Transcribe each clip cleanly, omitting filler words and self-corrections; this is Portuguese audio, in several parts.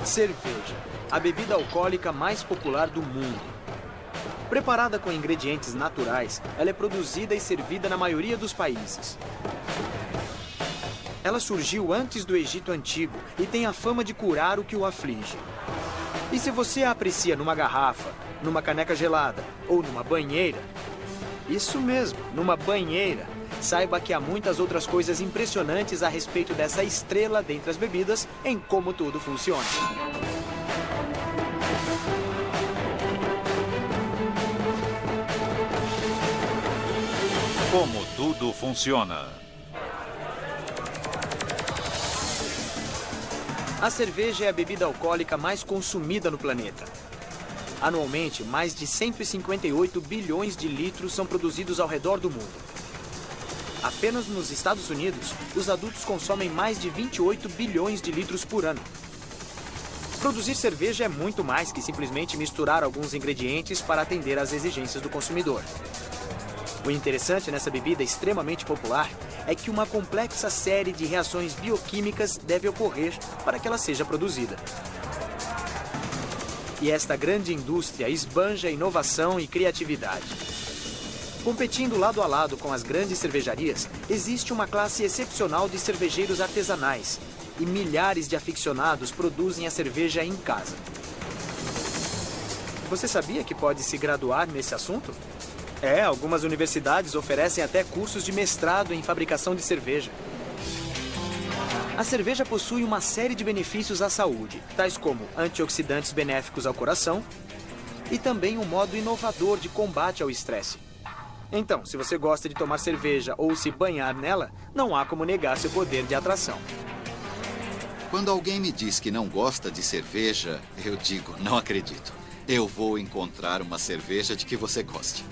Cerveja, a bebida alcoólica mais popular do mundo. Preparada com ingredientes naturais, ela é produzida e servida na maioria dos países. Ela surgiu antes do Egito Antigo e tem a fama de curar o que o aflige. E se você a aprecia numa garrafa, numa caneca gelada ou numa banheira, isso mesmo, numa banheira, saiba que há muitas outras coisas impressionantes a respeito dessa estrela dentre as bebidas em como tudo funciona. Como tudo funciona. A cerveja é a bebida alcoólica mais consumida no planeta. Anualmente, mais de 158 bilhões de litros são produzidos ao redor do mundo. Apenas nos Estados Unidos, os adultos consomem mais de 28 bilhões de litros por ano. Produzir cerveja é muito mais que simplesmente misturar alguns ingredientes para atender às exigências do consumidor. O interessante nessa bebida extremamente popular é que uma complexa série de reações bioquímicas deve ocorrer para que ela seja produzida. E esta grande indústria esbanja inovação e criatividade. Competindo lado a lado com as grandes cervejarias, existe uma classe excepcional de cervejeiros artesanais e milhares de aficionados produzem a cerveja em casa. Você sabia que pode se graduar nesse assunto? Algumas universidades oferecem até cursos de mestrado em fabricação de cerveja. A cerveja possui uma série de benefícios à saúde, tais como antioxidantes benéficos ao coração e também um modo inovador de combate ao estresse. Então, se você gosta de tomar cerveja ou se banhar nela, não há como negar seu poder de atração. Quando alguém me diz que não gosta de cerveja, eu digo, não acredito. Eu vou encontrar uma cerveja de que você goste.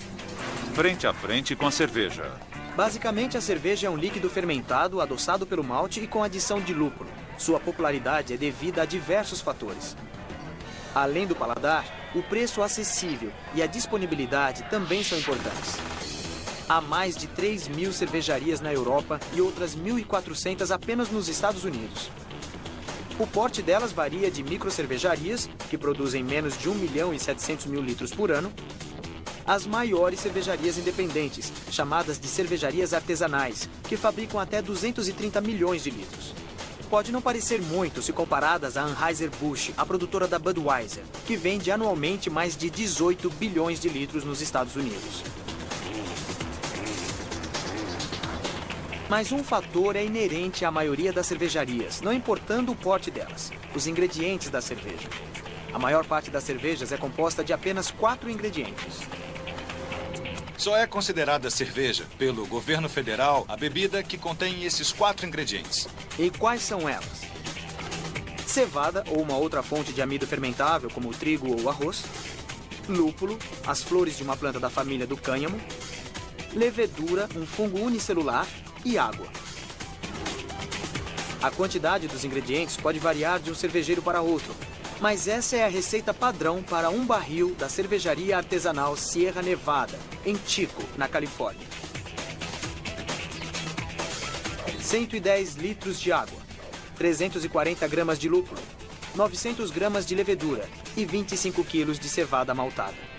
Frente a frente com a cerveja. Basicamente, a cerveja é um líquido fermentado, adoçado pelo malte e com adição de lúpulo. Sua popularidade é devida a diversos fatores. Além do paladar, o preço acessível e a disponibilidade também são importantes. Há mais de 3.000 cervejarias na Europa e outras 1.400 apenas nos Estados Unidos. O porte delas varia de microcervejarias, que produzem menos de 1.700.000 litros por ano, às maiores cervejarias independentes, chamadas de cervejarias artesanais, que fabricam até 230 milhões de litros. Pode não parecer muito se comparadas à Anheuser-Busch, a produtora da Budweiser, que vende anualmente mais de 18 bilhões de litros nos Estados Unidos. Mas um fator é inerente à maioria das cervejarias, não importando o porte delas: os ingredientes da cerveja. A maior parte das cervejas é composta de apenas 4 ingredientes. Só é considerada cerveja pelo governo federal a bebida que contém esses 4 ingredientes. E quais são elas? Cevada ou uma outra fonte de amido fermentável, como o trigo ou o arroz. Lúpulo, as flores de uma planta da família do cânhamo. Levedura, um fungo unicelular. E água. A quantidade dos ingredientes pode variar de um cervejeiro para outro, mas essa é a receita padrão para um barril da cervejaria artesanal Sierra Nevada, em Chico, na Califórnia. 110 litros de água, 340 gramas de lúpulo, 900 gramas de levedura e 25 quilos de cevada maltada.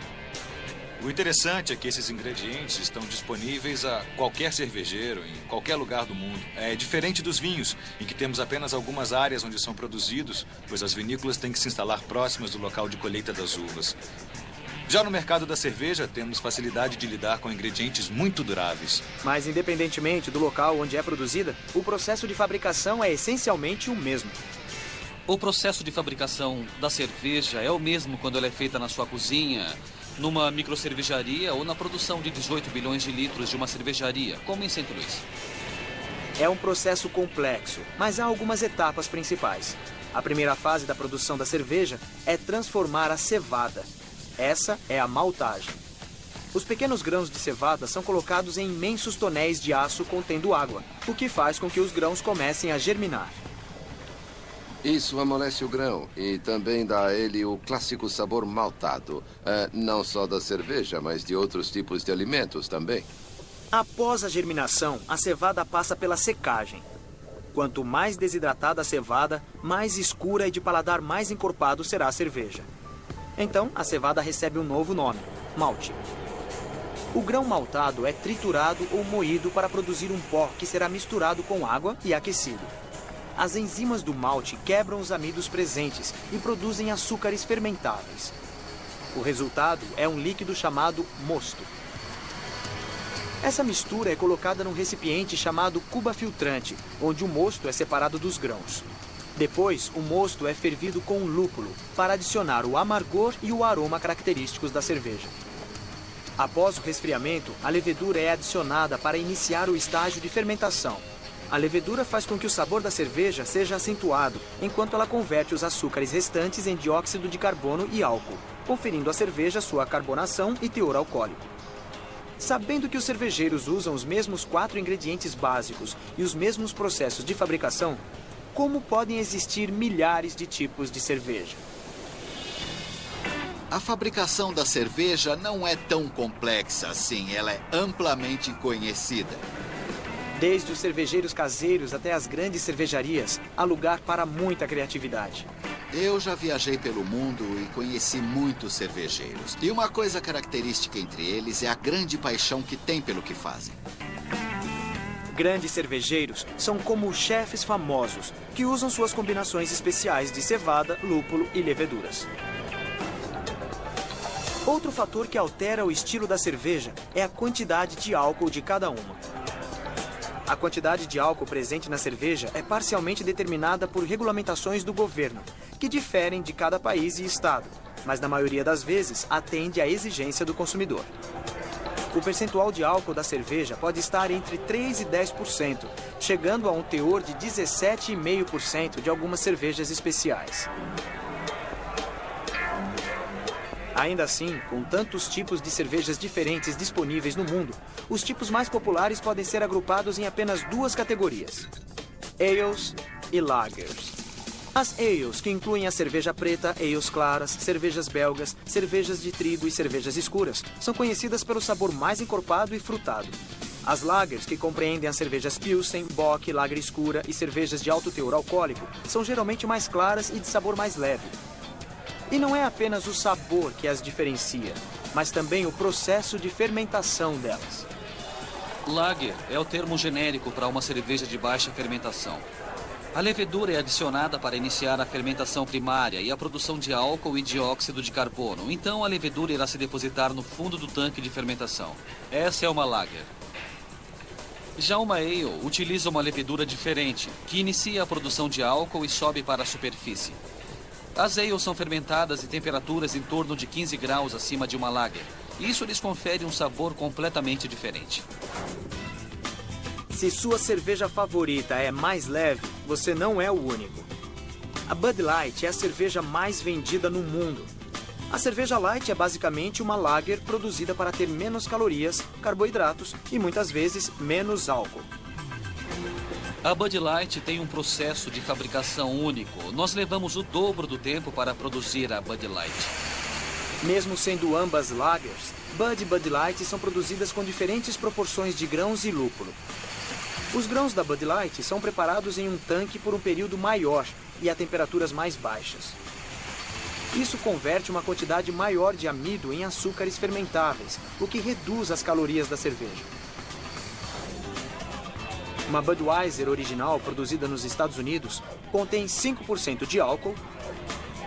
O interessante é que esses ingredientes estão disponíveis a qualquer cervejeiro, em qualquer lugar do mundo. É diferente dos vinhos, em que temos apenas algumas áreas onde são produzidos, pois as vinícolas têm que se instalar próximas do local de colheita das uvas. Já no mercado da cerveja, temos facilidade de lidar com ingredientes muito duráveis. Mas, independentemente do local onde é produzida, o processo de fabricação é essencialmente o mesmo. O processo de fabricação da cerveja é o mesmo quando ela é feita na sua cozinha, numa microcervejaria ou na produção de 18 bilhões de litros de uma cervejaria, como em St. Louis. É um processo complexo, mas há algumas etapas principais. A primeira fase da produção da cerveja é transformar a cevada. Essa é a maltagem. Os pequenos grãos de cevada são colocados em imensos tonéis de aço contendo água, o que faz com que os grãos comecem a germinar. Isso amolece o grão e também dá a ele o clássico sabor maltado. Não só da cerveja, mas de outros tipos de alimentos também. Após a germinação, a cevada passa pela secagem. Quanto mais desidratada a cevada, mais escura e de paladar mais encorpado será a cerveja. Então, a cevada recebe um novo nome, malte. O grão maltado é triturado ou moído para produzir um pó que será misturado com água e aquecido. As enzimas do malte quebram os amidos presentes e produzem açúcares fermentáveis. O resultado é um líquido chamado mosto. Essa mistura é colocada num recipiente chamado cuba filtrante, onde o mosto é separado dos grãos. Depois, o mosto é fervido com lúpulo, para adicionar o amargor e o aroma característicos da cerveja. Após o resfriamento, a levedura é adicionada para iniciar o estágio de fermentação. A levedura faz com que o sabor da cerveja seja acentuado, enquanto ela converte os açúcares restantes em dióxido de carbono e álcool, conferindo à cerveja sua carbonação e teor alcoólico. Sabendo que os cervejeiros usam os mesmos 4 ingredientes básicos e os mesmos processos de fabricação, como podem existir milhares de tipos de cerveja? A fabricação da cerveja não é tão complexa assim, ela é amplamente conhecida. Desde os cervejeiros caseiros até as grandes cervejarias, há lugar para muita criatividade. Eu já viajei pelo mundo e conheci muitos cervejeiros. E uma coisa característica entre eles é a grande paixão que têm pelo que fazem. Grandes cervejeiros são como chefes famosos, que usam suas combinações especiais de cevada, lúpulo e leveduras. Outro fator que altera o estilo da cerveja é a quantidade de álcool de cada uma. A quantidade de álcool presente na cerveja é parcialmente determinada por regulamentações do governo, que diferem de cada país e estado, mas na maioria das vezes atende à exigência do consumidor. O percentual de álcool da cerveja pode estar entre 3% e 10%, chegando a um teor de 17,5% de algumas cervejas especiais. Ainda assim, com tantos tipos de cervejas diferentes disponíveis no mundo, os tipos mais populares podem ser agrupados em apenas 2 categorias: ales e lagers. As ales, que incluem a cerveja preta, ales claras, cervejas belgas, cervejas de trigo e cervejas escuras, são conhecidas pelo sabor mais encorpado e frutado. As lagers, que compreendem as cervejas Pilsen, Bock, lager escura e cervejas de alto teor alcoólico, são geralmente mais claras e de sabor mais leve. E não é apenas o sabor que as diferencia, mas também o processo de fermentação delas. Lager é o termo genérico para uma cerveja de baixa fermentação. A levedura é adicionada para iniciar a fermentação primária e a produção de álcool e dióxido de carbono. Então a levedura irá se depositar no fundo do tanque de fermentação. Essa é uma lager. Já uma ale utiliza uma levedura diferente, que inicia a produção de álcool e sobe para a superfície. As ales são fermentadas em temperaturas em torno de 15 graus acima de uma lager. Isso lhes confere um sabor completamente diferente. Se sua cerveja favorita é mais leve, você não é o único. A Bud Light é a cerveja mais vendida no mundo. A cerveja light é basicamente uma lager produzida para ter menos calorias, carboidratos e muitas vezes menos álcool. A Bud Light tem um processo de fabricação único. Nós levamos o dobro do tempo para produzir a Bud Light. Mesmo sendo ambas lagers, Bud e Bud Light são produzidas com diferentes proporções de grãos e lúpulo. Os grãos da Bud Light são preparados em um tanque por um período maior e a temperaturas mais baixas. Isso converte uma quantidade maior de amido em açúcares fermentáveis, o que reduz as calorias da cerveja. Uma Budweiser original produzida nos Estados Unidos contém 5% de álcool,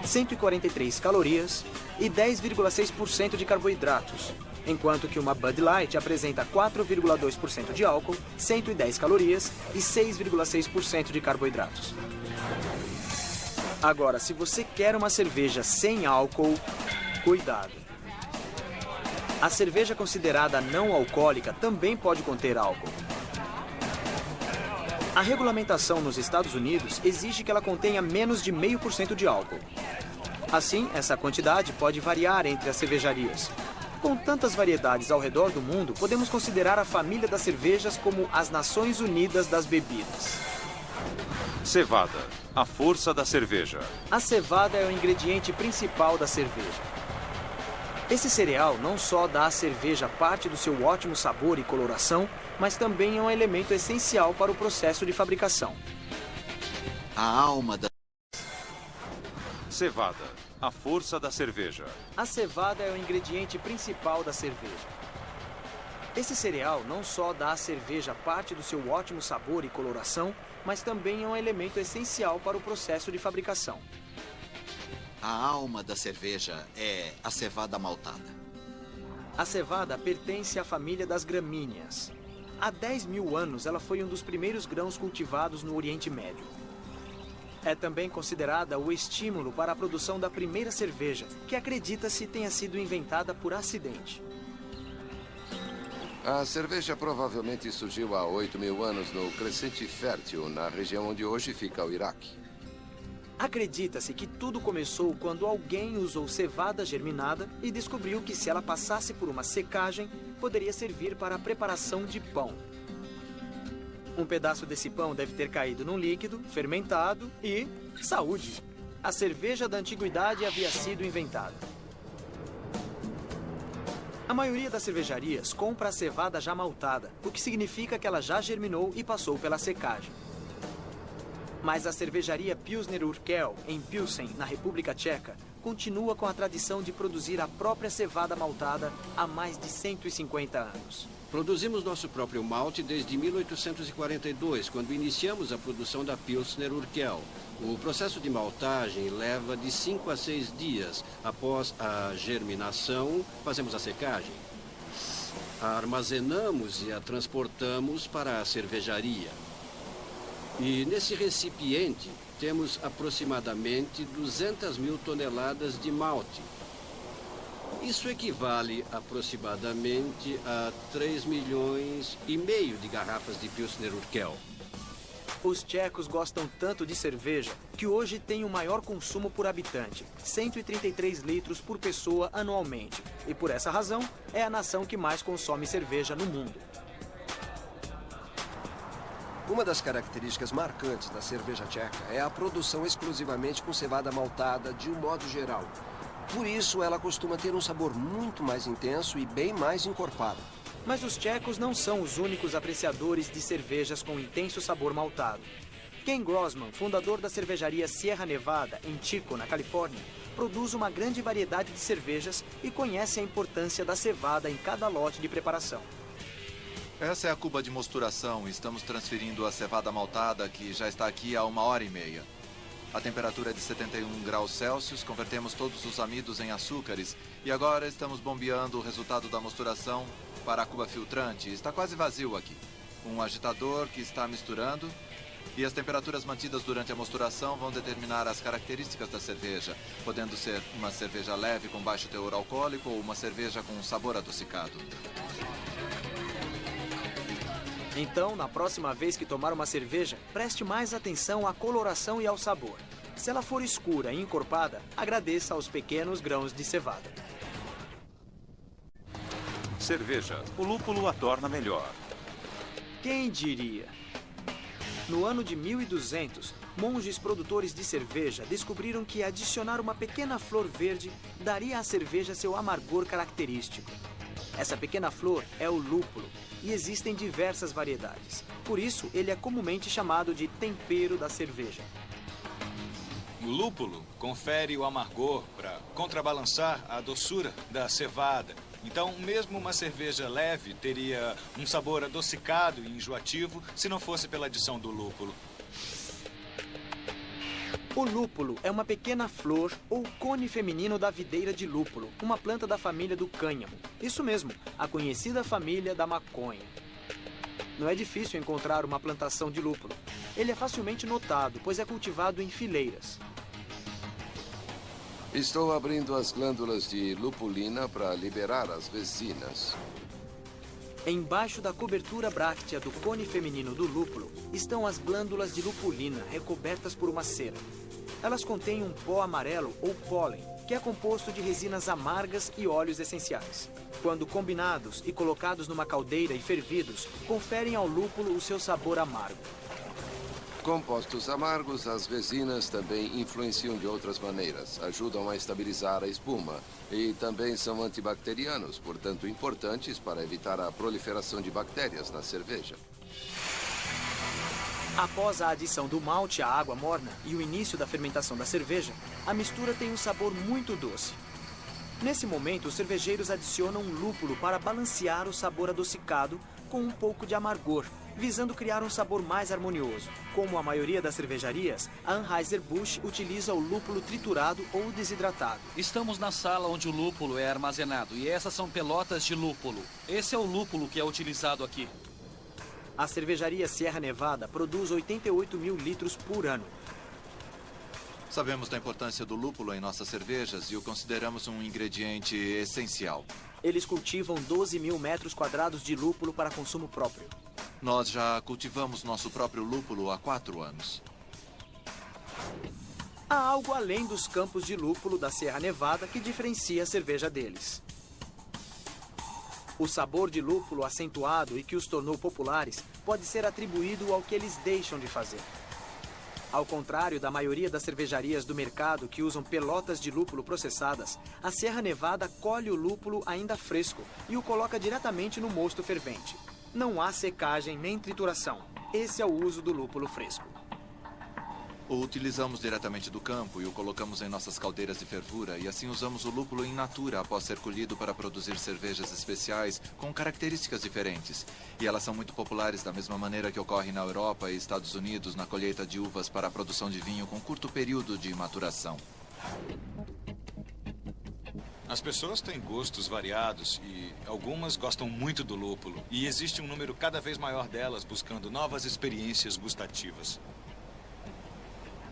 143 calorias e 10,6% de carboidratos, enquanto que uma Bud Light apresenta 4,2% de álcool, 110 calorias e 6,6% de carboidratos. Agora, se você quer uma cerveja sem álcool, cuidado. A cerveja considerada não alcoólica também pode conter álcool. A regulamentação nos Estados Unidos exige que ela contenha menos de 0,5% de álcool. Assim, essa quantidade pode variar entre as cervejarias. Com tantas variedades ao redor do mundo, podemos considerar a família das cervejas como as Nações Unidas das bebidas. Cevada, a força da cerveja. A cevada é o ingrediente principal da cerveja. Esse cereal não só dá à cerveja parte do seu ótimo sabor e coloração, mas também é um elemento essencial para o processo de fabricação. A alma da... Cevada, a força da cerveja. A cevada é o ingrediente principal da cerveja. Esse cereal não só dá à cerveja parte do seu ótimo sabor e coloração, mas também é um elemento essencial para o processo de fabricação. A alma da cerveja é a cevada maltada. A cevada pertence à família das gramíneas. Há 10 mil anos, ela foi um dos primeiros grãos cultivados no Oriente Médio. É também considerada o estímulo para a produção da primeira cerveja, que acredita-se tenha sido inventada por acidente. A cerveja provavelmente surgiu há 8.000 anos no Crescente Fértil, na região onde hoje fica o Iraque. Acredita-se que tudo começou quando alguém usou cevada germinada e descobriu que se ela passasse por uma secagem, poderia servir para a preparação de pão. Um pedaço desse pão deve ter caído num líquido, fermentado e... saúde! A cerveja da antiguidade havia sido inventada. A maioria das cervejarias compra a cevada já maltada, o que significa que ela já germinou e passou pela secagem. Mas a cervejaria Pilsner Urquell, em Pilsen, na República Tcheca, continua com a tradição de produzir a própria cevada maltada há mais de 150 anos. Produzimos nosso próprio malte desde 1842, quando iniciamos a produção da Pilsner Urquell. O processo de maltagem leva de 5 a 6 dias. Após a germinação, fazemos a secagem. A armazenamos e a transportamos para a cervejaria. E nesse recipiente temos aproximadamente 200.000 toneladas de malte. Isso equivale aproximadamente a 3,5 milhões de garrafas de Pilsner Urquell. Os tchecos gostam tanto de cerveja que hoje tem o maior consumo por habitante, 133 litros por pessoa anualmente. E por essa razão, é a nação que mais consome cerveja no mundo. Uma das características marcantes da cerveja tcheca é a produção exclusivamente com cevada maltada de um modo geral. Por isso, ela costuma ter um sabor muito mais intenso e bem mais encorpado. Mas os tchecos não são os únicos apreciadores de cervejas com intenso sabor maltado. Ken Grossman, fundador da cervejaria Sierra Nevada, em Chico, na Califórnia, produz uma grande variedade de cervejas e conhece a importância da cevada em cada lote de preparação. Essa é a cuba de mosturação. Estamos transferindo a cevada maltada, que já está aqui há 1h30. A temperatura é de 71 graus Celsius, convertemos todos os amidos em açúcares e agora estamos bombeando o resultado da mosturação para a cuba filtrante. Está quase vazio aqui. Um agitador que está misturando e as temperaturas mantidas durante a mosturação vão determinar as características da cerveja, podendo ser uma cerveja leve com baixo teor alcoólico ou uma cerveja com sabor adocicado. Então, na próxima vez que tomar uma cerveja, preste mais atenção à coloração e ao sabor. Se ela for escura e encorpada, agradeça aos pequenos grãos de cevada. Cerveja, o lúpulo a torna melhor. Quem diria? No ano de 1200, monges produtores de cerveja descobriram que adicionar uma pequena flor verde daria à cerveja seu amargor característico. Essa pequena flor é o lúpulo. E existem diversas variedades. Por isso, ele é comumente chamado de tempero da cerveja. O lúpulo confere o amargor para contrabalançar a doçura da cevada. Então, mesmo uma cerveja leve teria um sabor adocicado e enjoativo se não fosse pela adição do lúpulo. O lúpulo é uma pequena flor ou cone feminino da videira de lúpulo, uma planta da família do cânhamo. Isso mesmo, a conhecida família da maconha. Não é difícil encontrar uma plantação de lúpulo. Ele é facilmente notado, pois é cultivado em fileiras. Estou abrindo as glândulas de lupulina para liberar as resinas. Embaixo da cobertura bráctea do cone feminino do lúpulo estão as glândulas de lupulina recobertas por uma cera. Elas contêm um pó amarelo ou pólen, que é composto de resinas amargas e óleos essenciais. Quando combinados e colocados numa caldeira e fervidos, conferem ao lúpulo o seu sabor amargo. Compostos amargos, as resinas também influenciam de outras maneiras. Ajudam a estabilizar a espuma e também são antibacterianos, portanto importantes para evitar a proliferação de bactérias na cerveja. Após a adição do malte à água morna e o início da fermentação da cerveja, a mistura tem um sabor muito doce. Nesse momento, os cervejeiros adicionam um lúpulo para balancear o sabor adocicado com um pouco de amargor, visando criar um sabor mais harmonioso. Como a maioria das cervejarias, a Anheuser-Busch utiliza o lúpulo triturado ou desidratado. Estamos na sala onde o lúpulo é armazenado e essas são pelotas de lúpulo. Esse é o lúpulo que é utilizado aqui. A cervejaria Sierra Nevada produz 88 mil litros por ano. Sabemos da importância do lúpulo em nossas cervejas e o consideramos um ingrediente essencial. Eles cultivam 12 mil metros quadrados de lúpulo para consumo próprio. Nós já cultivamos nosso próprio lúpulo há 4 anos. Há algo além dos campos de lúpulo da Sierra Nevada que diferencia a cerveja deles. O sabor de lúpulo acentuado e que os tornou populares pode ser atribuído ao que eles deixam de fazer. Ao contrário da maioria das cervejarias do mercado que usam pelotas de lúpulo processadas, a Sierra Nevada colhe o lúpulo ainda fresco e o coloca diretamente no mosto fervente. Não há secagem nem trituração. Esse é o uso do lúpulo fresco. O utilizamos diretamente do campo e o colocamos em nossas caldeiras de fervura e assim usamos o lúpulo in natura após ser colhido para produzir cervejas especiais com características diferentes. E elas são muito populares da mesma maneira que ocorre na Europa e Estados Unidos na colheita de uvas para a produção de vinho com curto período de maturação. As pessoas têm gostos variados e algumas gostam muito do lúpulo. E existe um número cada vez maior delas buscando novas experiências gustativas.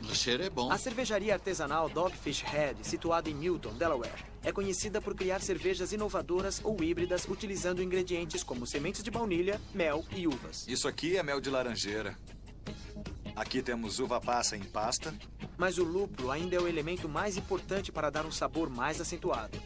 O cheiro é bom. A cervejaria artesanal Dogfish Head, situada em Milton, Delaware, é conhecida por criar cervejas inovadoras ou híbridas utilizando ingredientes como sementes de baunilha, mel e uvas. Isso aqui é mel de laranjeira. Aqui temos uva passa em pasta. Mas o lúpulo ainda é o elemento mais importante para dar um sabor mais acentuado.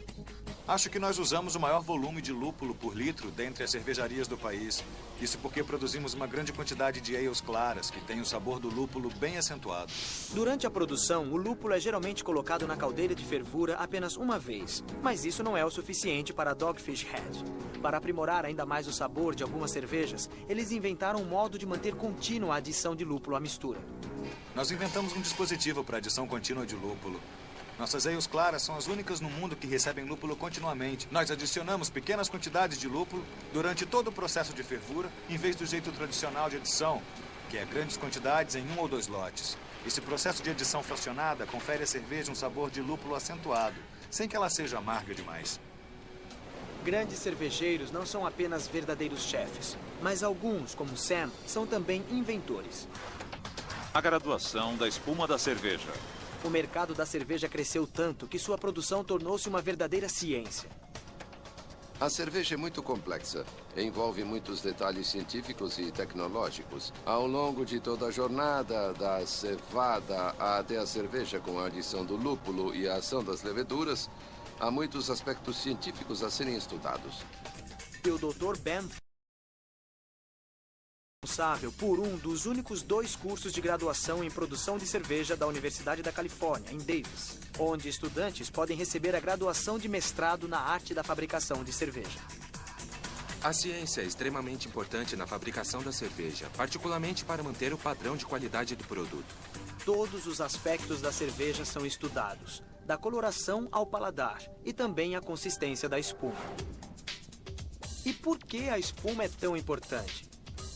Acho que nós usamos o maior volume de lúpulo por litro dentre as cervejarias do país. Isso porque produzimos uma grande quantidade de ales claras, que têm o sabor do lúpulo bem acentuado. Durante a produção, o lúpulo é geralmente colocado na caldeira de fervura apenas uma vez. Mas isso não é o suficiente para a Dogfish Head. Para aprimorar ainda mais o sabor de algumas cervejas, eles inventaram um modo de manter contínua a adição de lúpulo à mistura. Nós inventamos um dispositivo para adição contínua de lúpulo. Nossas ales claras são as únicas no mundo que recebem lúpulo continuamente. Nós adicionamos pequenas quantidades de lúpulo durante todo o processo de fervura, em vez do jeito tradicional de adição, que é grandes quantidades em 1 ou 2 lotes. Esse processo de adição fracionada confere à cerveja um sabor de lúpulo acentuado, sem que ela seja amarga demais. Grandes cervejeiros não são apenas verdadeiros chefes, mas alguns, como Sam, são também inventores. A graduação da espuma da cerveja. O mercado da cerveja cresceu tanto que sua produção tornou-se uma verdadeira ciência. A cerveja é muito complexa. Envolve muitos detalhes científicos e tecnológicos. Ao longo de toda a jornada, da cevada até a cerveja com a adição do lúpulo e a ação das leveduras, há muitos aspectos científicos a serem estudados. E o Dr. Ben responsável por um dos únicos 2 cursos de graduação em produção de cerveja da Universidade da Califórnia, em Davis, onde estudantes podem receber a graduação de mestrado na arte da fabricação de cerveja. A ciência é extremamente importante na fabricação da cerveja, particularmente para manter o padrão de qualidade do produto. Todos os aspectos da cerveja são estudados, da coloração ao paladar e também a consistência da espuma. E por que a espuma é tão importante?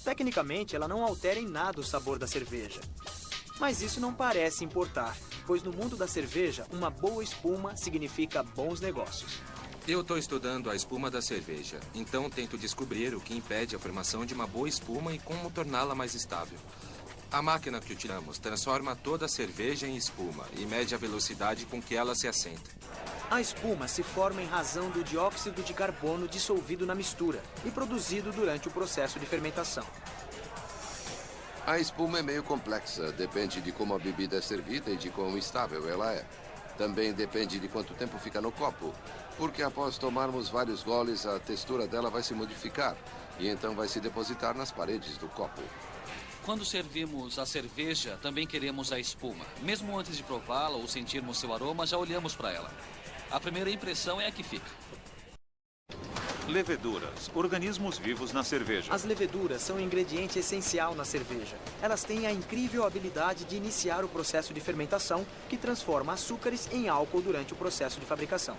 Tecnicamente, ela não altera em nada o sabor da cerveja. Mas isso não parece importar, pois no mundo da cerveja, uma boa espuma significa bons negócios. Eu estou estudando a espuma da cerveja, então tento descobrir o que impede a formação de uma boa espuma e como torná-la mais estável. A máquina que utilizamos transforma toda a cerveja em espuma e mede a velocidade com que ela se assenta. A espuma se forma em razão do dióxido de carbono dissolvido na mistura e produzido durante o processo de fermentação. A espuma é meio complexa, depende de como a bebida é servida e de quão estável ela é. Também depende de quanto tempo fica no copo, porque após tomarmos vários goles, a textura dela vai se modificar e então vai se depositar nas paredes do copo. Quando servimos a cerveja, também queremos a espuma. Mesmo antes de prová-la ou sentirmos seu aroma, já olhamos para ela. A primeira impressão é a que fica. Leveduras, organismos vivos na cerveja. As leveduras são um ingrediente essencial na cerveja. Elas têm a incrível habilidade de iniciar o processo de fermentação, que transforma açúcares em álcool durante o processo de fabricação.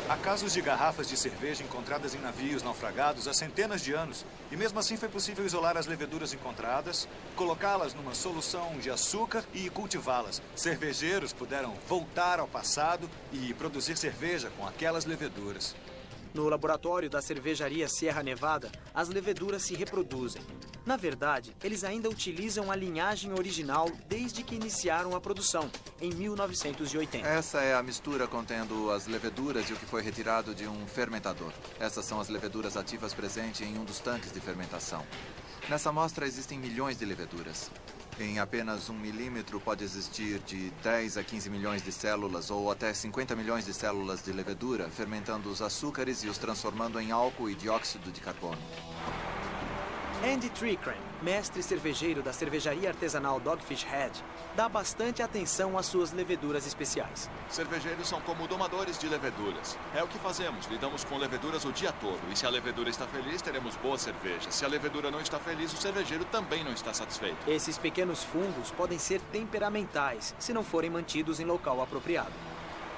Há casos de garrafas de cerveja encontradas em navios naufragados há centenas de anos. E mesmo assim foi possível isolar as leveduras encontradas, colocá-las numa solução de açúcar e cultivá-las. Cervejeiros puderam voltar ao passado e produzir cerveja com aquelas leveduras. No laboratório da cervejaria Sierra Nevada, as leveduras se reproduzem. Na verdade, eles ainda utilizam a linhagem original desde que iniciaram a produção, em 1980. Essa é a mistura contendo as leveduras e o que foi retirado de um fermentador. Essas são as leveduras ativas presentes em um dos tanques de fermentação. Nessa amostra existem milhões de leveduras. Em apenas 1 milímetro pode existir de 10 a 15 milhões de células ou até 50 milhões de células de levedura, fermentando os açúcares e os transformando em álcool e dióxido de carbono. Andy Treecran, mestre cervejeiro da cervejaria artesanal Dogfish Head, dá bastante atenção às suas leveduras especiais. Cervejeiros são como domadores de leveduras. É o que fazemos, lidamos com leveduras o dia todo. E se a levedura está feliz, teremos boa cerveja. Se a levedura não está feliz, o cervejeiro também não está satisfeito. Esses pequenos fungos podem ser temperamentais, se não forem mantidos em local apropriado.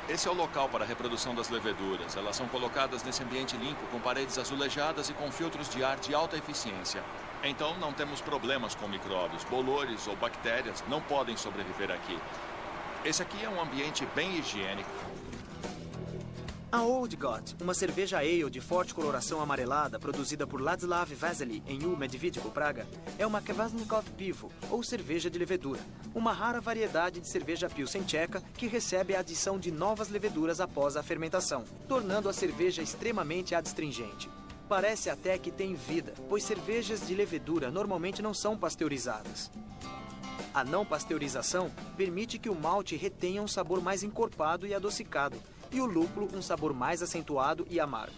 Esse é o local para a reprodução das leveduras. Elas são colocadas nesse ambiente limpo, com paredes azulejadas e com filtros de ar de alta eficiência. Então, não temos problemas com micróbios. Bolores ou bactérias não podem sobreviver aqui. Esse aqui é um ambiente bem higiênico. A Old God, uma cerveja ale de forte coloração amarelada produzida por Ladslav Vesely em Medvedíko, Praga, é uma Kvasnikov Pivo, ou cerveja de levedura, uma rara variedade de cerveja Pilsen tcheca que recebe a adição de novas leveduras após a fermentação, tornando a cerveja extremamente adstringente. Parece até que tem vida, pois cervejas de levedura normalmente não são pasteurizadas. A não pasteurização permite que o malte retenha um sabor mais encorpado e adocicado, e o lúpulo um sabor mais acentuado e amargo.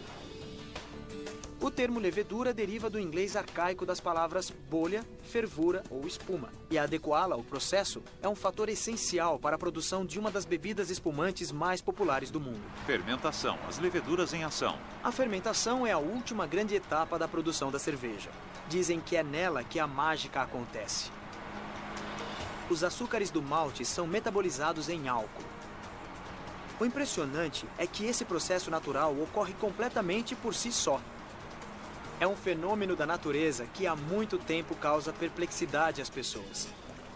O termo levedura deriva do inglês arcaico das palavras bolha, fervura ou espuma, e adequá-la ao processo é um fator essencial para a produção de uma das bebidas espumantes mais populares do mundo. Fermentação, as leveduras em ação. A fermentação é a última grande etapa da produção da cerveja. Dizem que é nela que a mágica acontece. Os açúcares do malte são metabolizados em álcool. O impressionante é que esse processo natural ocorre completamente por si só. É um fenômeno da natureza que há muito tempo causa perplexidade às pessoas.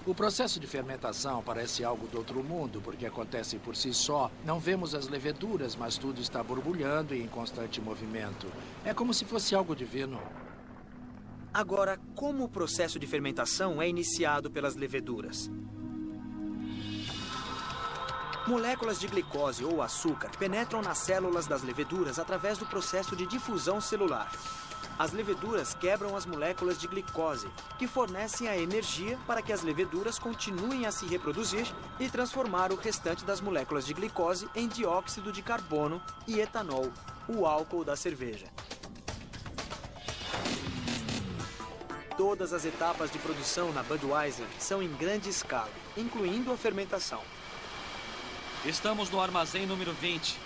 O processo de fermentação parece algo do outro mundo, porque acontece por si só. Não vemos as leveduras, mas tudo está borbulhando e em constante movimento. É como se fosse algo divino. Agora, como o processo de fermentação é iniciado pelas leveduras? Moléculas de glicose ou açúcar penetram nas células das leveduras através do processo de difusão celular. As leveduras quebram as moléculas de glicose, que fornecem a energia para que as leveduras continuem a se reproduzir e transformar o restante das moléculas de glicose em dióxido de carbono e etanol, o álcool da cerveja. Todas as etapas de produção na Budweiser são em grande escala, incluindo a fermentação. Estamos no armazém número 20.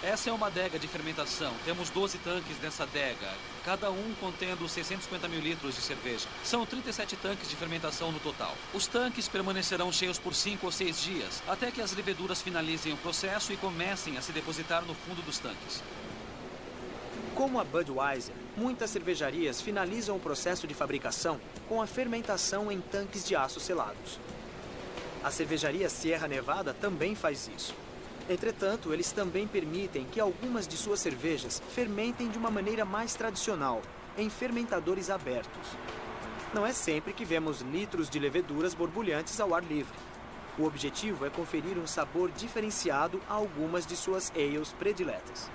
Essa é uma adega de fermentação. Temos 12 tanques nessa adega, cada um contendo 650 mil litros de cerveja. São 37 tanques de fermentação no total. Os tanques permanecerão cheios por 5 ou 6 dias, até que as leveduras finalizem o processo e comecem a se depositar no fundo dos tanques. Como a Budweiser, muitas cervejarias finalizam o processo de fabricação com a fermentação em tanques de aço selados. A cervejaria Sierra Nevada também faz isso. Entretanto, eles também permitem que algumas de suas cervejas fermentem de uma maneira mais tradicional, em fermentadores abertos. Não é sempre que vemos litros de leveduras borbulhantes ao ar livre. O objetivo é conferir um sabor diferenciado a algumas de suas ales prediletas.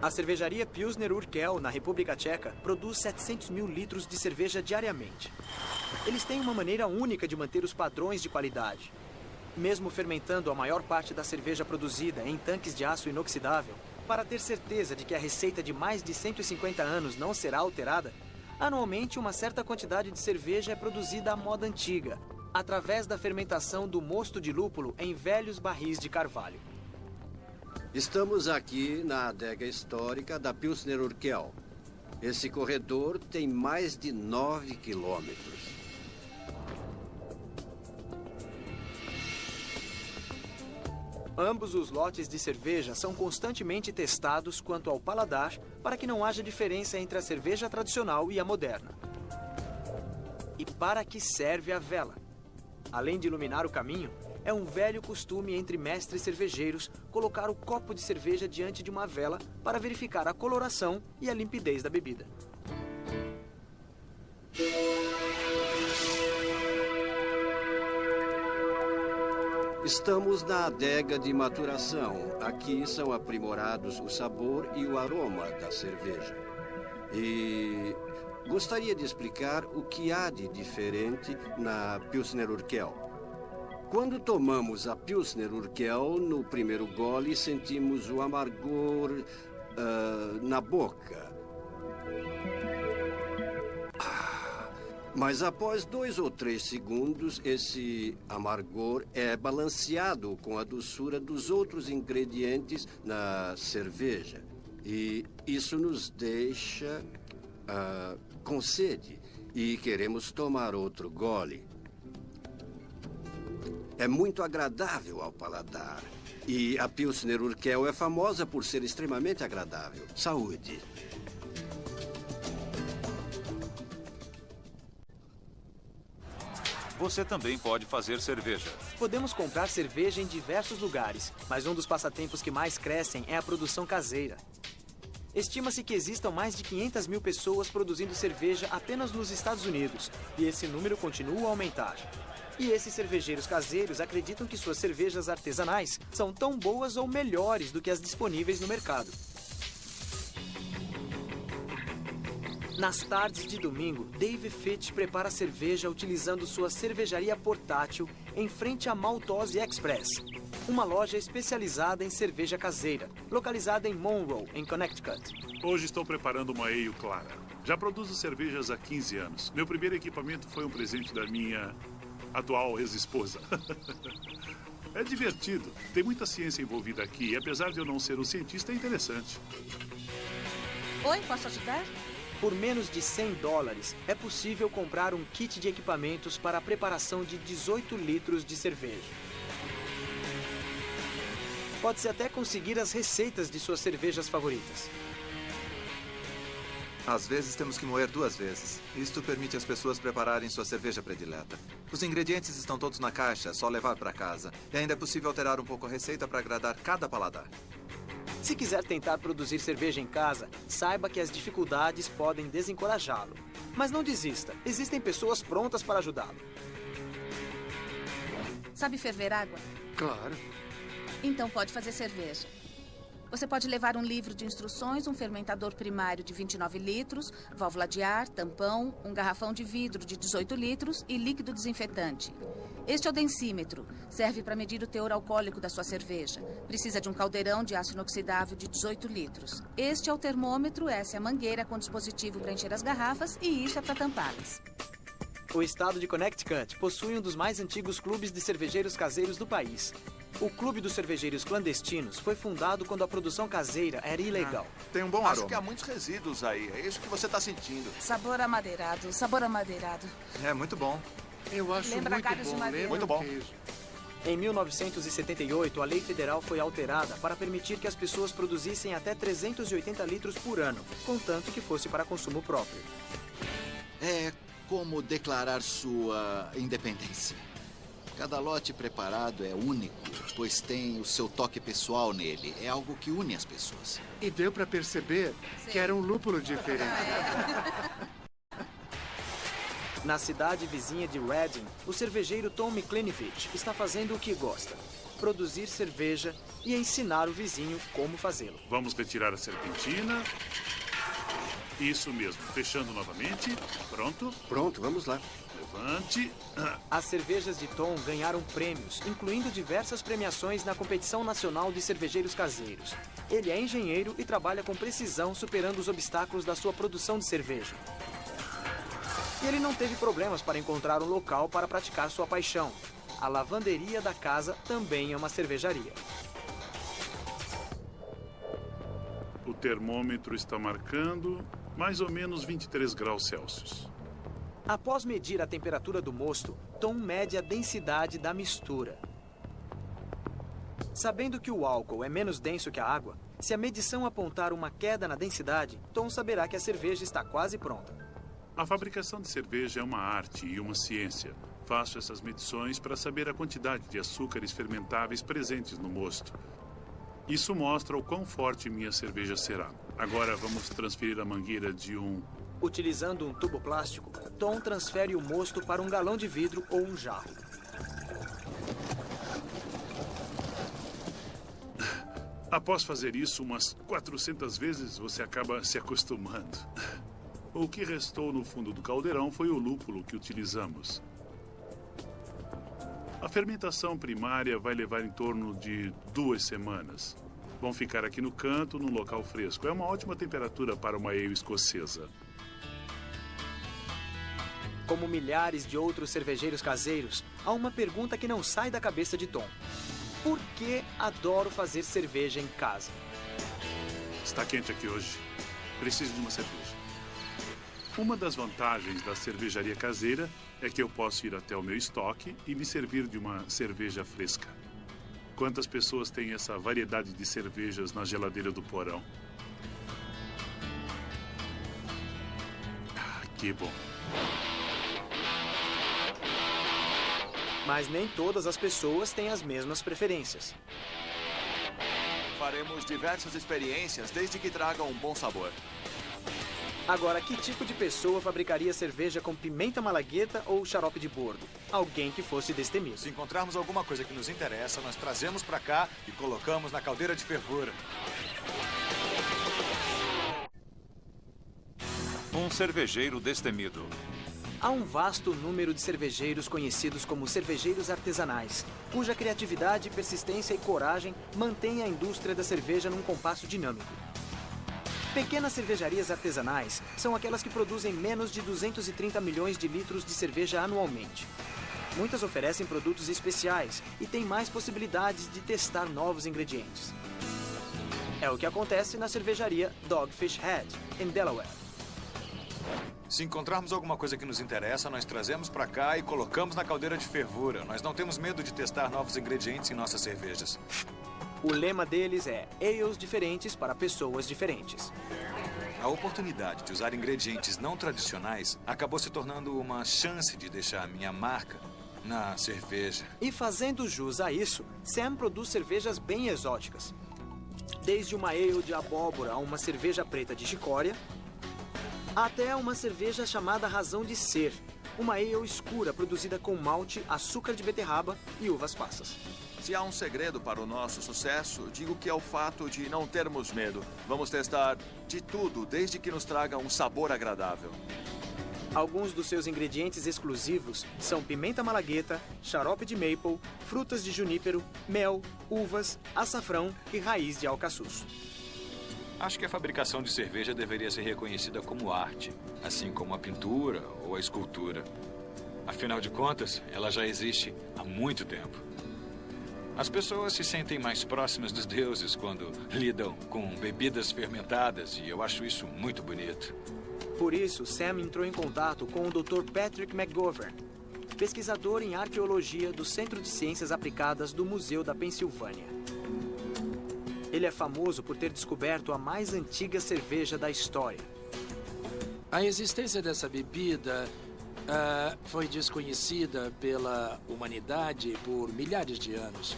A cervejaria Pilsner Urquell, na República Tcheca, produz 700 mil litros de cerveja diariamente. Eles têm uma maneira única de manter os padrões de qualidade. Mesmo fermentando a maior parte da cerveja produzida em tanques de aço inoxidável, para ter certeza de que a receita de mais de 150 anos não será alterada, Anualmente, uma certa quantidade de cerveja é produzida à moda antiga, através da fermentação do mosto de lúpulo em velhos barris de carvalho. Estamos aqui na adega histórica da Pilsner Urquell. Esse corredor tem mais de 9 quilômetros. Ambos os lotes de cerveja são constantemente testados quanto ao paladar para que não haja diferença entre a cerveja tradicional e a moderna. E para que serve a vela? Além de iluminar o caminho, é um velho costume entre mestres cervejeiros colocar o copo de cerveja diante de uma vela para verificar a coloração e a limpidez da bebida. Estamos na adega de maturação. Aqui são aprimorados o sabor e o aroma da cerveja. E gostaria de explicar o que há de diferente na Pilsner Urquell. Quando tomamos a Pilsner Urquell, no primeiro gole sentimos o amargor na boca. Mas após 2 ou 3 segundos, esse amargor é balanceado com a doçura dos outros ingredientes na cerveja. E isso nos deixa com sede e queremos tomar outro gole. É muito agradável ao paladar. E a Pilsner Urquell é famosa por ser extremamente agradável. Saúde! Você também pode fazer cerveja. Podemos comprar cerveja em diversos lugares, mas um dos passatempos que mais crescem é a produção caseira. Estima-se que existam mais de 500 mil pessoas produzindo cerveja apenas nos Estados Unidos, e esse número continua a aumentar. E esses cervejeiros caseiros acreditam que suas cervejas artesanais são tão boas ou melhores do que as disponíveis no mercado. Nas tardes de domingo, Dave Fitch prepara cerveja utilizando sua cervejaria portátil em frente à Maltose Express, uma loja especializada em cerveja caseira, localizada em Monroe, em Connecticut. Hoje estou preparando uma ale clara. Já produzo cervejas há 15 anos. Meu primeiro equipamento foi um presente da minha atual ex-esposa. É divertido. Tem muita ciência envolvida aqui e apesar de eu não ser um cientista, é interessante. Oi, posso ajudar? Por menos de $100, é possível comprar um kit de equipamentos para a preparação de 18 litros de cerveja. Pode-se até conseguir as receitas de suas cervejas favoritas. Às vezes temos que moer 2 vezes. Isto permite às pessoas prepararem sua cerveja predileta. Os ingredientes estão todos na caixa, é só levar para casa. E ainda é possível alterar um pouco a receita para agradar cada paladar. Se quiser tentar produzir cerveja em casa, saiba que as dificuldades podem desencorajá-lo. Mas não desista, existem pessoas prontas para ajudá-lo. Sabe ferver água? Claro. Então pode fazer cerveja. Você pode levar um livro de instruções, um fermentador primário de 29 litros, válvula de ar, tampão, um garrafão de vidro de 18 litros e líquido desinfetante. Este é o densímetro. Serve para medir o teor alcoólico da sua cerveja. Precisa de um caldeirão de aço inoxidável de 18 litros. Este é o termômetro, essa é a mangueira com dispositivo para encher as garrafas e isso é para tampá-las. O estado de Connecticut possui um dos mais antigos clubes de cervejeiros caseiros do país. O Clube dos Cervejeiros Clandestinos foi fundado quando a produção caseira era ilegal. Tem um bom aroma. Acho que há muitos resíduos aí. É isso que você está sentindo. Sabor amadeirado, sabor amadeirado. É muito bom. Eu acho Lembra muito galhos de bom. madeira. Lembra Muito bom. queijo. Em 1978, a lei federal foi alterada para permitir que as pessoas produzissem até 380 litros por ano, contanto que fosse para consumo próprio. É como declarar sua independência. Cada lote preparado é único, pois tem o seu toque pessoal nele. É algo que une as pessoas. E deu para perceber que era um lúpulo diferente. Na cidade vizinha de Reading, o cervejeiro Tom Miklenivich está fazendo o que gosta: produzir cerveja e ensinar o vizinho como fazê-lo. Vamos retirar a serpentina. Isso mesmo. Fechando novamente. Pronto. Pronto, vamos lá. Levante. As cervejas de Tom ganharam prêmios, incluindo diversas premiações na Competição Nacional de Cervejeiros Caseiros. Ele é engenheiro e trabalha com precisão, superando os obstáculos da sua produção de cerveja. E ele não teve problemas para encontrar um local para praticar sua paixão. A lavanderia da casa também é uma cervejaria. O termômetro está marcando mais ou menos 23 graus Celsius. Após medir a temperatura do mosto, Tom mede a densidade da mistura. Sabendo que o álcool é menos denso que a água, se a medição apontar uma queda na densidade, Tom saberá que a cerveja está quase pronta. A fabricação de cerveja é uma arte e uma ciência. Faço essas medições para saber a quantidade de açúcares fermentáveis presentes no mosto. Isso mostra o quão forte minha cerveja será. Agora vamos transferir a mangueira de um... Utilizando um tubo plástico, Tom transfere o mosto para um galão de vidro ou um jarro. Após fazer isso umas 400 vezes, você acaba se acostumando. O que restou no fundo do caldeirão foi o lúpulo que utilizamos. A fermentação primária vai levar em torno de 2 semanas. Vão ficar aqui no canto, num local fresco. É uma ótima temperatura para uma ale escocesa. Como milhares de outros cervejeiros caseiros, há uma pergunta que não sai da cabeça de Tom. Por que adoro fazer cerveja em casa? Está quente aqui hoje. Preciso de uma cerveja. Uma das vantagens da cervejaria caseira é que eu posso ir até o meu estoque e me servir de uma cerveja fresca. Quantas pessoas têm essa variedade de cervejas na geladeira do porão? Ah, que bom. Mas nem todas as pessoas têm as mesmas preferências. Faremos diversas experiências desde que tragam um bom sabor. Agora, que tipo de pessoa fabricaria cerveja com pimenta malagueta ou xarope de bordo? Alguém que fosse destemido. Se encontrarmos alguma coisa que nos interessa, nós trazemos para cá e colocamos na caldeira de fervura. Um cervejeiro destemido. Há um vasto número de cervejeiros conhecidos como cervejeiros artesanais, cuja criatividade, persistência e coragem mantêm a indústria da cerveja num compasso dinâmico. Pequenas cervejarias artesanais são aquelas que produzem menos de 230 milhões de litros de cerveja anualmente. Muitas oferecem produtos especiais e têm mais possibilidades de testar novos ingredientes. É o que acontece na cervejaria Dogfish Head, em Delaware. Se encontrarmos alguma coisa que nos interessa, nós trazemos para cá e colocamos na caldeira de fervura. Nós não temos medo de testar novos ingredientes em nossas cervejas. O lema deles é ales diferentes para pessoas diferentes. A oportunidade de usar ingredientes não tradicionais acabou se tornando uma chance de deixar a minha marca na cerveja. E fazendo jus a isso, Sam produz cervejas bem exóticas. Desde uma ale de abóbora a uma cerveja preta de chicória, até uma cerveja chamada Razão de Ser, uma ale escura produzida com malte, açúcar de beterraba e uvas passas. Se há um segredo para o nosso sucesso, digo que é o fato de não termos medo. Vamos testar de tudo, desde que nos traga um sabor agradável. Alguns dos seus ingredientes exclusivos são pimenta malagueta, xarope de maple, frutas de junípero, mel, uvas, açafrão e raiz de alcaçuz. Acho que a fabricação de cerveja deveria ser reconhecida como arte, assim como a pintura ou a escultura. Afinal de contas, ela já existe há muito tempo. As pessoas se sentem mais próximas dos deuses quando lidam com bebidas fermentadas e eu acho isso muito bonito. Por isso, Sam entrou em contato com o Dr. Patrick McGovern, pesquisador em arqueologia do Centro de Ciências Aplicadas do Museu da Pensilvânia. Ele é famoso por ter descoberto a mais antiga cerveja da história. A existência dessa bebida foi desconhecida pela humanidade por milhares de anos.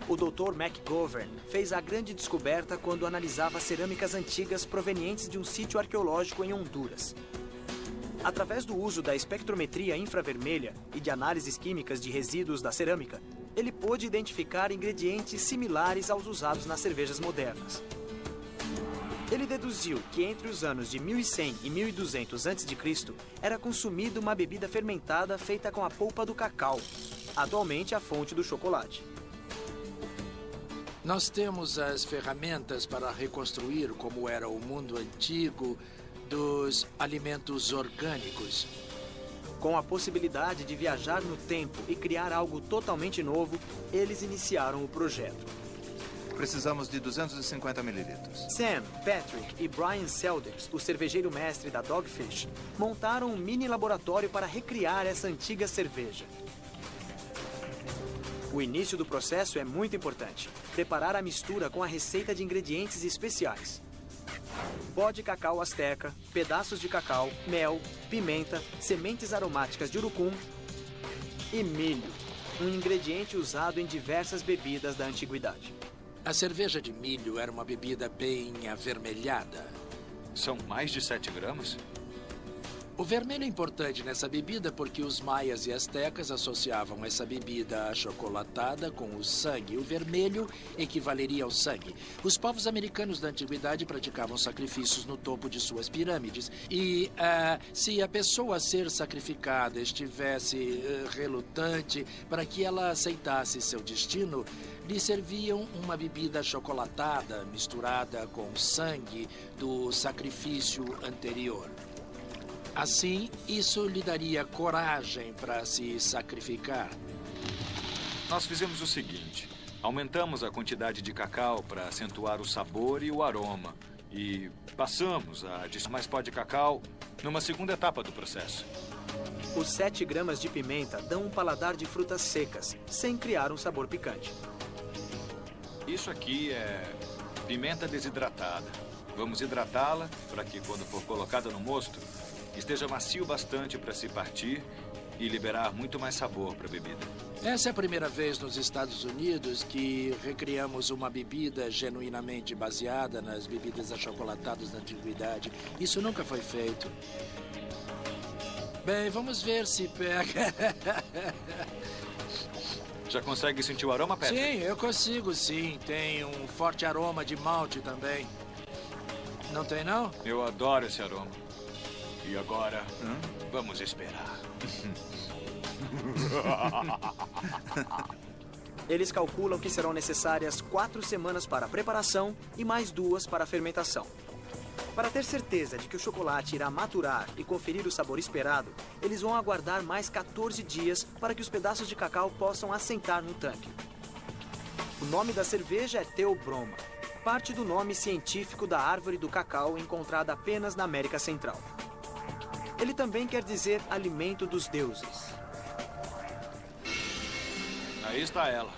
O Dr. McGovern fez a grande descoberta quando analisava cerâmicas antigas provenientes de um sítio arqueológico em Honduras. Através do uso da espectrometria infravermelha e de análises químicas de resíduos da cerâmica, ele pôde identificar ingredientes similares aos usados nas cervejas modernas. Ele deduziu que entre os anos de 1100 e 1200 a.C. era consumida uma bebida fermentada feita com a polpa do cacau, atualmente a fonte do chocolate. Nós temos as ferramentas para reconstruir como era o mundo antigo dos alimentos orgânicos. Com a possibilidade de viajar no tempo e criar algo totalmente novo, eles iniciaram o projeto. Precisamos de 250 mililitros. Sam, Patrick e Brian Selders, o cervejeiro mestre da Dogfish, montaram um mini laboratório para recriar essa antiga cerveja. O início do processo é muito importante. Preparar a mistura com a receita de ingredientes especiais. Pó de cacau asteca, pedaços de cacau, mel, pimenta, sementes aromáticas de urucum e milho, um ingrediente usado em diversas bebidas da antiguidade. A cerveja de milho era uma bebida bem avermelhada. São mais de 7 gramas? O vermelho é importante nessa bebida porque os maias e astecas associavam essa bebida achocolatada com o sangue. O vermelho equivaleria ao sangue. Os povos americanos da antiguidade praticavam sacrifícios no topo de suas pirâmides. E se a pessoa a ser sacrificada estivesse relutante para que ela aceitasse seu destino, lhe serviam uma bebida achocolatada misturada com o sangue do sacrifício anterior. Assim, isso lhe daria coragem para se sacrificar. Nós fizemos o seguinte. Aumentamos a quantidade de cacau para acentuar o sabor e o aroma. E passamos a adicionar mais pó de cacau numa segunda etapa do processo. Os 7 gramas de pimenta dão um paladar de frutas secas, sem criar um sabor picante. Isso aqui é pimenta desidratada. Vamos hidratá-la para que, quando for colocada no mosto, esteja macio bastante para se partir e liberar muito mais sabor para a bebida. Essa é a primeira vez nos Estados Unidos que recriamos uma bebida genuinamente baseada nas bebidas achocolatadas da antiguidade. Isso nunca foi feito. Bem, vamos ver se pega. Já consegue sentir o aroma, Patrick? Sim, eu consigo, sim. Tem um forte aroma de malte também. Não tem, não? Eu adoro esse aroma. E agora, vamos esperar. Eles calculam que serão necessárias 4 semanas para a preparação e mais 2 para a fermentação. Para ter certeza de que o chocolate irá maturar e conferir o sabor esperado, eles vão aguardar mais 14 dias para que os pedaços de cacau possam assentar no tanque. O nome da cerveja é Theobroma, parte do nome científico da árvore do cacau encontrada apenas na América Central. Ele também quer dizer alimento dos deuses. Aí está ela.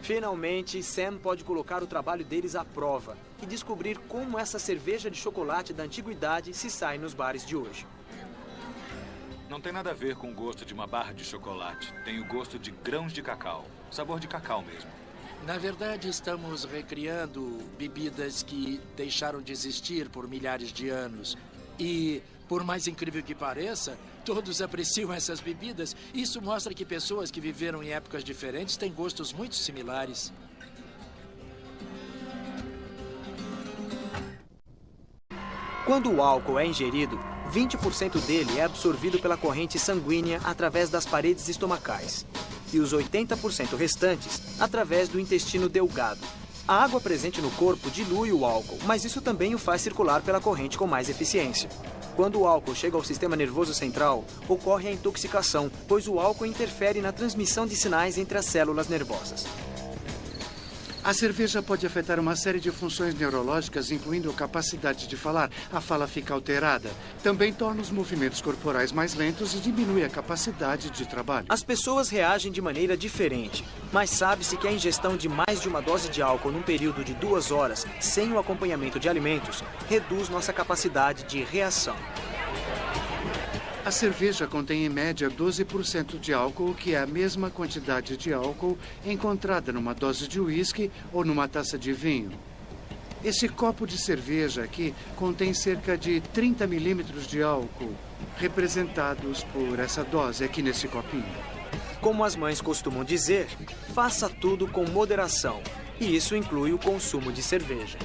Finalmente, Sam pode colocar o trabalho deles à prova e descobrir como essa cerveja de chocolate da antiguidade se sai nos bares de hoje. Não tem nada a ver com o gosto de uma barra de chocolate. Tem o gosto de grãos de cacau. Sabor de cacau mesmo. Na verdade, estamos recriando bebidas que deixaram de existir por milhares de anos. E, por mais incrível que pareça, todos apreciam essas bebidas. Isso mostra que pessoas que viveram em épocas diferentes têm gostos muito similares. Quando o álcool é ingerido, 20% dele é absorvido pela corrente sanguínea através das paredes estomacais. E os 80% restantes através do intestino delgado. A água presente no corpo dilui o álcool, mas isso também o faz circular pela corrente com mais eficiência. Quando o álcool chega ao sistema nervoso central, ocorre a intoxicação, pois o álcool interfere na transmissão de sinais entre as células nervosas. A cerveja pode afetar uma série de funções neurológicas, incluindo a capacidade de falar. A fala fica alterada. Também torna os movimentos corporais mais lentos e diminui a capacidade de trabalho. As pessoas reagem de maneira diferente, mas sabe-se que a ingestão de mais de uma dose de álcool num período de 2 horas, sem o acompanhamento de alimentos, reduz nossa capacidade de reação. A cerveja contém em média 12% de álcool, que é a mesma quantidade de álcool encontrada numa dose de uísque ou numa taça de vinho. Esse copo de cerveja aqui contém cerca de 30 milímetros de álcool, representados por essa dose aqui nesse copinho. Como as mães costumam dizer, faça tudo com moderação, e isso inclui o consumo de cerveja.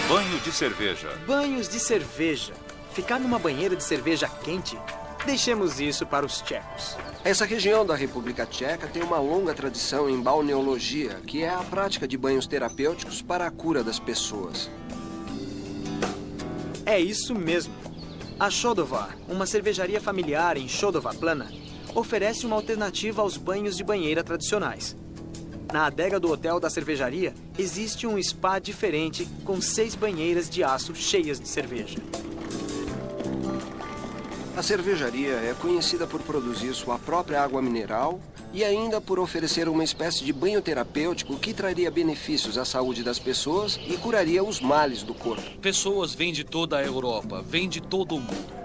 Banho de cerveja. Banhos de cerveja. Ficar numa banheira de cerveja quente? Deixemos isso para os tchecos. Essa região da República Tcheca tem uma longa tradição em balneologia, que é a prática de banhos terapêuticos para a cura das pessoas. É isso mesmo. A Shodovar, uma cervejaria familiar em Shodovar Plana, oferece uma alternativa aos banhos de banheira tradicionais. Na adega do hotel da cervejaria, existe um spa diferente com 6 banheiras de aço cheias de cerveja. A cervejaria é conhecida por produzir sua própria água mineral e ainda por oferecer uma espécie de banho terapêutico que traria benefícios à saúde das pessoas e curaria os males do corpo. Pessoas vêm de toda a Europa, vêm de todo o mundo.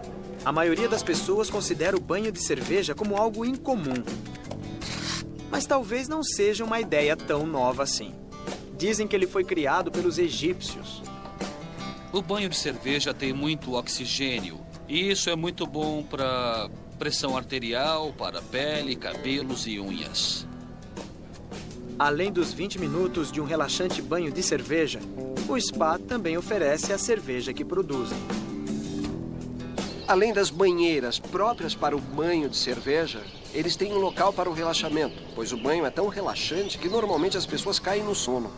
A maioria das pessoas considera o banho de cerveja como algo incomum. Mas talvez não seja uma ideia tão nova assim. Dizem que ele foi criado pelos egípcios. O banho de cerveja tem muito oxigênio. E isso é muito bom para pressão arterial, para pele, cabelos e unhas. Além dos 20 minutos de um relaxante banho de cerveja, o spa também oferece a cerveja que produzem. Além das banheiras próprias para o banho de cerveja, eles têm um local para o relaxamento, pois o banho é tão relaxante que normalmente as pessoas caem no sono.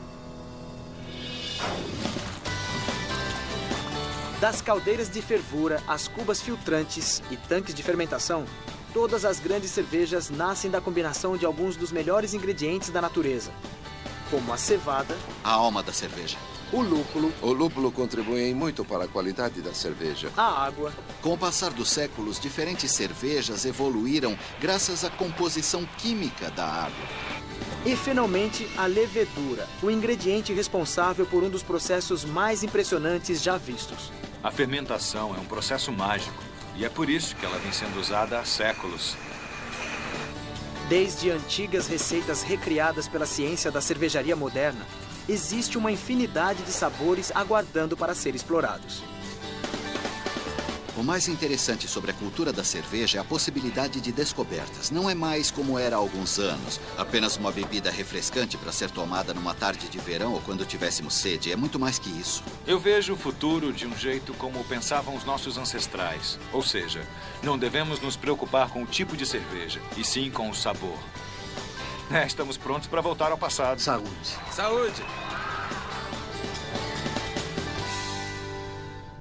Das caldeiras de fervura, às cubas filtrantes e tanques de fermentação, todas as grandes cervejas nascem da combinação de alguns dos melhores ingredientes da natureza, como a cevada, a alma da cerveja, o lúpulo. O lúpulo contribui muito para a qualidade da cerveja. A água. Com o passar dos séculos, diferentes cervejas evoluíram graças à composição química da água. E, finalmente, a levedura, o ingrediente responsável por um dos processos mais impressionantes já vistos. A fermentação é um processo mágico e é por isso que ela vem sendo usada há séculos. Desde antigas receitas recriadas pela ciência da cervejaria moderna, existe uma infinidade de sabores aguardando para ser explorados. O mais interessante sobre a cultura da cerveja é a possibilidade de descobertas. Não é mais como era há alguns anos, apenas uma bebida refrescante para ser tomada numa tarde de verão ou quando tivéssemos sede. É muito mais que isso. Eu vejo o futuro de um jeito como pensavam os nossos ancestrais. Ou seja, não devemos nos preocupar com o tipo de cerveja, e sim com o sabor. Estamos prontos para voltar ao passado. Saúde. Saúde!